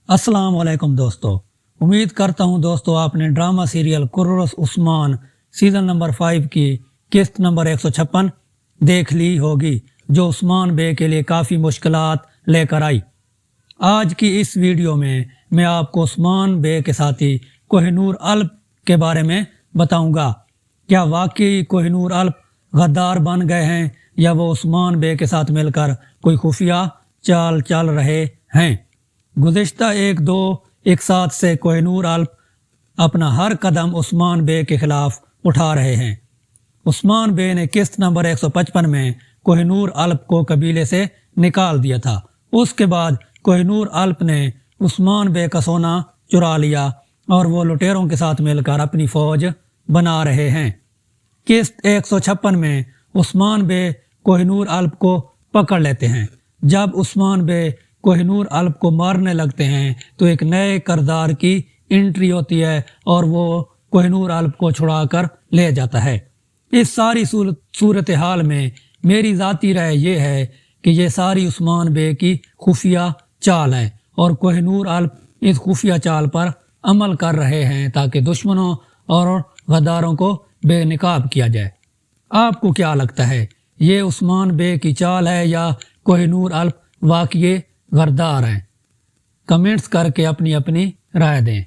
السلام علیکم دوستو، امید کرتا ہوں دوستو آپ نے ڈرامہ سیریل قررس عثمان سیزن نمبر 5 کی قسط نمبر 156 دیکھ لی ہوگی، جو عثمان بے کے لیے کافی مشکلات لے کر آئی۔ آج کی اس ویڈیو میں آپ کو عثمان بے کے ساتھی کوہ نور الپ کے بارے میں بتاؤں گا۔ کیا واقعی کوہ نور الپ غدار بن گئے ہیں یا وہ عثمان بے کے ساتھ مل کر کوئی خفیہ چال چل رہے ہیں؟ گزشتہ ایک ساتھ سے کوہ نور الپ اپنا ہر قدم عثمان بے کے خلاف اٹھا رہے ہیں۔ عثمان بے نے قسط نمبر 155 میں کوہ نور الپ کو قبیلے سے نکال دیا تھا۔ اس کے بعد کوہ نور الپ نے عثمان بے کا سونا چرا لیا اور وہ لٹیروں کے ساتھ مل کر اپنی فوج بنا رہے ہیں۔ قسط 156 میں عثمان بے کوہ نور الپ کو پکڑ لیتے ہیں۔ جب عثمان بے کوہ نور الپ کو مارنے لگتے ہیں تو ایک نئے کردار کی انٹری ہوتی ہے اور وہ کوہ نور الپ کو چھڑا کر لے جاتا ہے۔ اس ساری صورتحال میں میری ذاتی رائے یہ ہے کہ یہ ساری عثمان بے کی خفیہ چال ہے اور کوہ نور الپ اس خفیہ چال پر عمل کر رہے ہیں تاکہ دشمنوں اور غداروں کو بے نقاب کیا جائے۔ آپ کو کیا لگتا ہے، یہ عثمان بے کی چال ہے یا کوہ نور الپ واقعی غدار ہیں؟ کمنٹس کر کے اپنی رائے دیں۔